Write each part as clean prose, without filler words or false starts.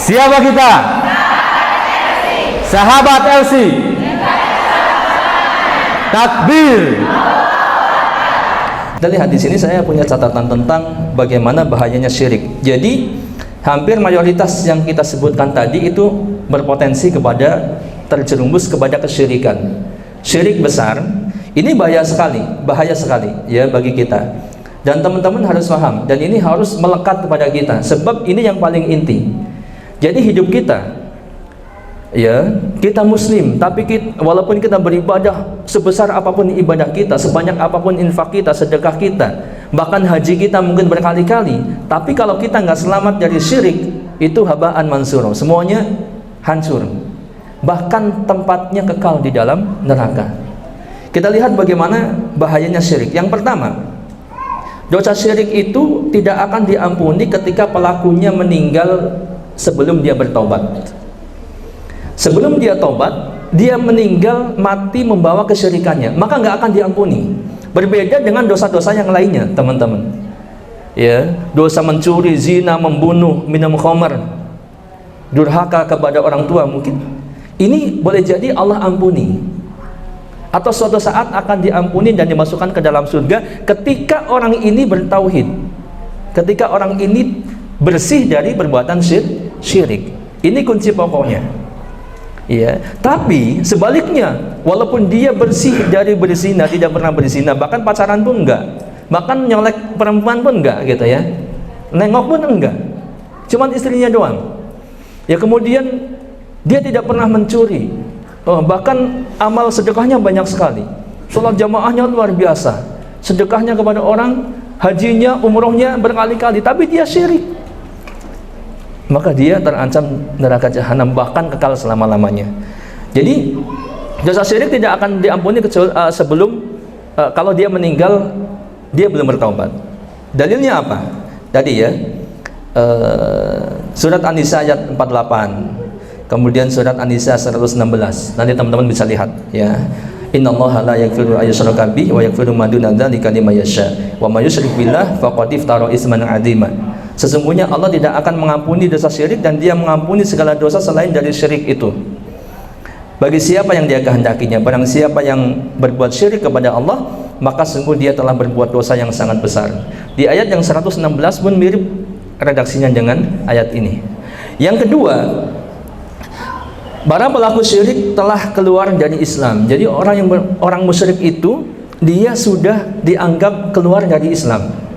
Siapa kita? Sahabat LC. Takbir. Kita lihat di sini saya punya catatan tentang bagaimana bahayanya syirik. Jadi hampir mayoritas yang kita sebutkan tadi itu berpotensi kepada terjerumus kepada kesyirikan. Syirik besar ini bahaya sekali ya bagi kita. Dan teman-teman harus paham, dan ini harus melekat kepada kita, sebab ini yang paling inti. Jadi hidup kita, ya kita muslim, tapi walaupun kita beribadah sebesar apapun ibadah kita, sebanyak apapun infak kita, sedekah kita, bahkan haji kita mungkin berkali-kali, tapi kalau kita nggak selamat dari syirik, itu habaan mansur, semuanya hancur, bahkan tempatnya kekal di dalam neraka. Kita lihat bagaimana bahayanya syirik. Yang pertama, dosa syirik itu tidak akan diampuni ketika pelakunya meninggal sebelum dia bertobat. Sebelum dia tobat, dia meninggal mati membawa kesyirikannya, maka nggak akan diampuni. Berbeda dengan dosa-dosa yang lainnya, teman-teman. Ya, dosa mencuri, zina, membunuh, minum khamar, durhaka kepada orang tua mungkin. Ini boleh jadi Allah ampuni. Atau suatu saat akan diampuni dan dimasukkan ke dalam surga ketika orang ini bertauhid, ketika orang ini bersih dari perbuatan syirik. Ini kunci pokoknya. Ya, tapi sebaliknya, walaupun dia bersih dari berzina, tidak pernah berzina, bahkan pacaran pun enggak, bahkan nyolek perempuan pun enggak gitu ya, nengok pun enggak, cuman istrinya doang. Ya, kemudian dia tidak pernah mencuri, bahkan amal sedekahnya banyak sekali, sholat jamaahnya luar biasa, sedekahnya kepada orang, hajinya, umrohnya berkali-kali, tapi dia syirik, maka dia terancam neraka jahanam, bahkan kekal selama-lamanya. Jadi dosa syirik tidak akan diampuni sebelum kalau dia meninggal dia belum bertaubat. Dalilnya apa? Tadi ya, surat An-Nisa ayat 48, kemudian surat An-Nisa 116. Nanti teman-teman bisa lihat ya. Innallaha la yaghfiru ayyushraka bihi wa yaghfiru ma duna dzalika liman yasha wa may yusyrik billah faqad iftara isman 'azima. Sesungguhnya Allah tidak akan mengampuni dosa syirik, dan dia mengampuni segala dosa selain dari syirik itu bagi siapa yang dia kehendakinya. Barang siapa yang berbuat syirik kepada Allah, maka sungguh dia telah berbuat dosa yang sangat besar. Di ayat yang 116 pun mirip redaksinya dengan ayat ini. Yang kedua, para pelaku syirik telah keluar dari Islam. Jadi orang musyrik itu dia sudah dianggap keluar dari Islam.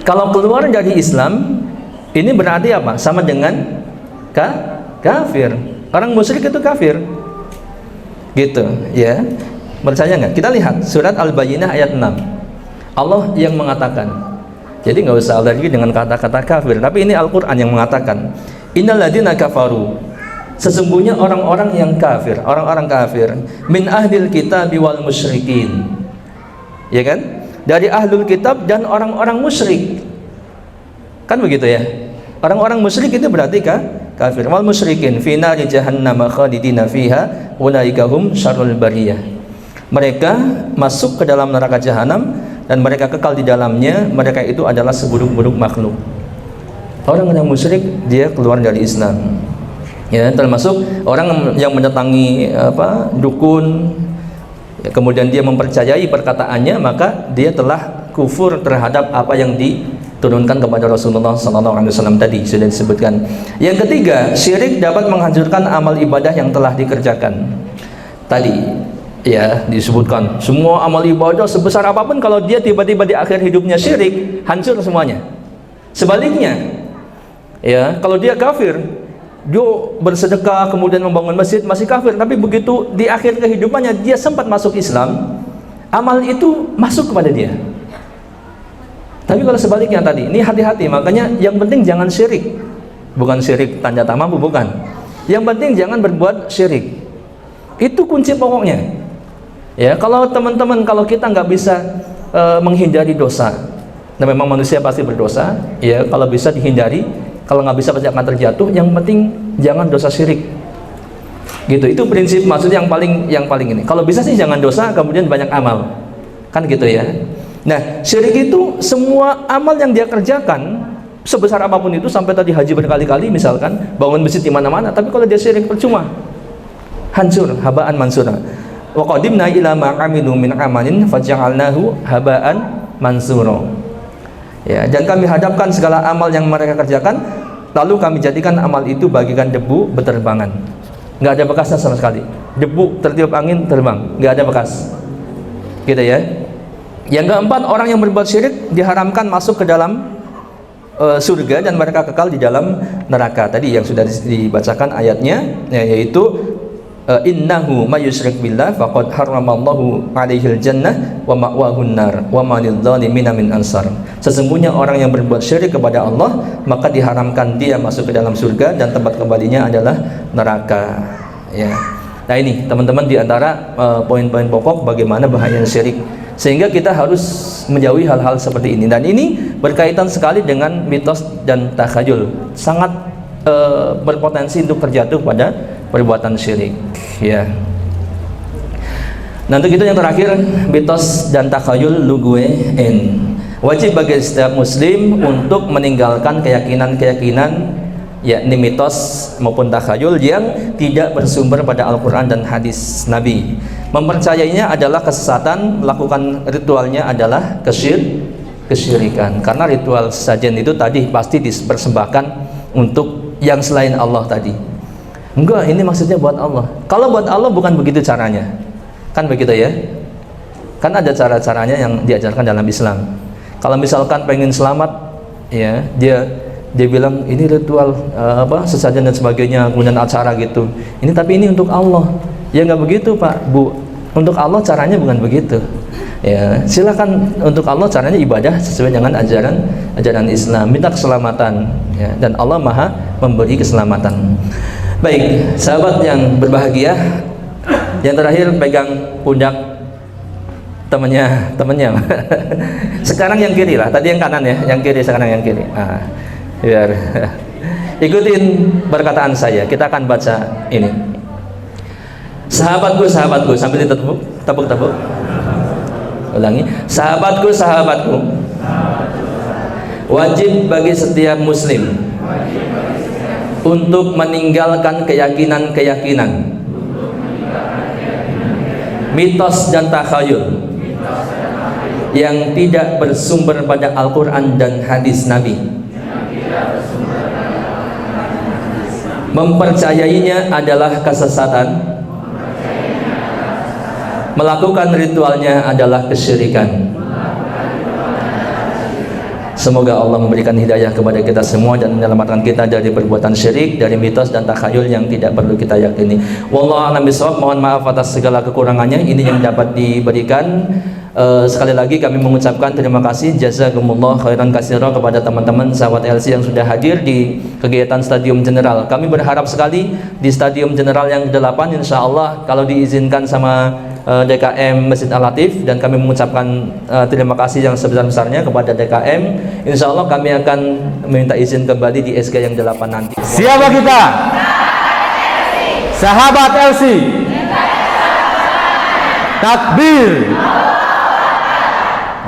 Kalau keluar dari Islam, ini berarti apa? Sama dengan kafir. Orang musyrik itu kafir, gitu ya. Percaya nggak? Kita lihat surat Al-Bayyinah ayat 6. Allah yang mengatakan. Jadi nggak usah alergi dengan kata-kata kafir, tapi ini Al-Quran yang mengatakan, innal ladzina kafaru, sesungguhnya orang-orang yang kafir, orang-orang kafir, min ahlil kitabi wal musyrikin, ya kan? Dari ahlul kitab dan orang-orang musyrik, kan begitu ya. Orang-orang musyrik itu berarti kafir. Wal musyrikin fi nari jahannam khalidina fiha ulaika hum syarrul bariyah. Mereka masuk ke dalam neraka jahanam dan mereka kekal di dalamnya. Mereka itu adalah seburuk-buruk makhluk. Orang yang musyrik dia keluar dari Islam. Ya, termasuk orang yang mendatangi dukun, kemudian dia mempercayai perkataannya, maka dia telah kufur terhadap apa yang diturunkan kepada Rasulullah SAW tadi sudah disebutkan. Yang ketiga, syirik dapat menghancurkan amal ibadah yang telah dikerjakan. Tadi ya disebutkan semua amal ibadah sebesar apapun, kalau dia tiba-tiba di akhir hidupnya syirik, hancur semuanya. Sebaliknya, ya kalau dia kafir, dia bersedekah kemudian membangun masjid, masih kafir, tapi begitu di akhir kehidupannya dia sempat masuk Islam, amal itu masuk kepada dia. Tapi kalau sebaliknya tadi, ini hati-hati. Makanya yang penting jangan syirik, bukan syirik tanda tak mampu, bukan. Yang penting jangan berbuat syirik. Itu kunci pokoknya. Ya, kalau teman-teman, kalau kita nggak bisa menghindari dosa, dan memang manusia pasti berdosa, ya kalau bisa dihindari. Kalau nggak bisa pasti akan terjatuh. Yang penting jangan dosa syirik, gitu. Itu prinsip, maksudnya yang paling ini. Kalau bisa sih jangan dosa kemudian banyak amal, kan gitu ya. Nah, syirik itu semua amal yang dia kerjakan sebesar apapun itu, sampai tadi haji berkali-kali misalkan, bangun masjid di mana-mana, tapi kalau dia syirik percuma, hancur, habaan mansura. Wa qadimna ila ma 'amilu min 'amalin faj'alnahu habaan mansura. Ya, dan kami hadapkan segala amal yang mereka kerjakan, lalu kami jadikan amal itu bagikan debu berterbangan. Nggak ada bekasnya sama sekali. Debu tertiup angin terbang, nggak ada bekas. Gitu ya. Yang keempat, orang yang berbuat syirik diharamkan masuk ke dalam surga dan mereka kekal di dalam neraka. Tadi yang sudah dibacakan ayatnya, yaitu innahu may yusyrik billah faqad harramallahu 'alaihil jannah wa ma'wahun nar wa ma lidh-dhalimina min ansar. Sesungguhnya orang yang berbuat syirik kepada Allah, maka diharamkan dia masuk ke dalam surga dan tempat kembalinya adalah neraka. Ya. Nah, ini teman-teman di antara poin-poin pokok bagaimana bahaya syirik, sehingga kita harus menjauhi hal-hal seperti ini. Dan ini berkaitan sekali dengan mitos dan takhayul, sangat berpotensi untuk terjatuh pada perbuatan syirik. Ya. Nah, untuk itu yang terakhir, mitos dan takhayul lughuen. Wajib bagi setiap muslim untuk meninggalkan keyakinan-keyakinan, yakni mitos maupun takhayul yang tidak bersumber pada Al-Quran dan hadis Nabi. Mempercayainya adalah kesesatan, melakukan ritualnya adalah kesyirikan. Karena ritual sesajen itu tadi pasti dipersembahkan untuk yang selain Allah tadi. Enggak, ini maksudnya buat Allah. Kalau buat Allah bukan begitu caranya. Kan begitu ya? Kan ada cara-caranya yang diajarkan dalam Islam. Kalau misalkan pengen selamat, ya, dia bilang ini ritual sesajen dan sebagainya, kemudian acara gitu. Ini tapi ini untuk Allah. Ya nggak begitu, Pak, Bu. Untuk Allah caranya bukan begitu. Ya, silakan untuk Allah caranya ibadah sesuai dengan ajaran Islam, minta keselamatan, ya, dan Allah Maha memberi keselamatan. Baik, sahabat yang berbahagia, yang terakhir pegang pundak temannya. Sekarang yang kiri lah, tadi yang kanan ya, yang kiri sekarang yang kiri. Nah, biar ikutin perkataan saya. Kita akan baca ini. Sahabatku, sambil ditepuk. Ulangi. Sahabatku, wajib bagi setiap muslim untuk meninggalkan keyakinan-keyakinan, mitos dan takhayul yang tidak bersumber pada Al-Quran dan hadis Nabi. Mempercayainya adalah kesesatan, melakukan ritualnya adalah kesyirikan. Semoga Allah memberikan hidayah kepada kita semua dan menyelamatkan kita dari perbuatan syirik, dari mitos dan takhayul yang tidak perlu kita yakini. Wallahu a'lam bishawab. Mohon maaf atas segala kekurangannya. Ini yang dapat diberikan. Sekali lagi kami mengucapkan terima kasih, jazakumullah khairan katsira, kepada teman-teman sahabat LC yang sudah hadir di kegiatan Stadium General. Kami berharap sekali di Stadium General yang ke-8 insya Allah kalau diizinkan sama DKM Masjid Al-Latif, dan kami mengucapkan terima kasih yang sebesar-besarnya kepada DKM. Insya Allah kami akan meminta izin kembali di SG yang 8 nanti. Siapa kita? Sahabat LC. Takbir.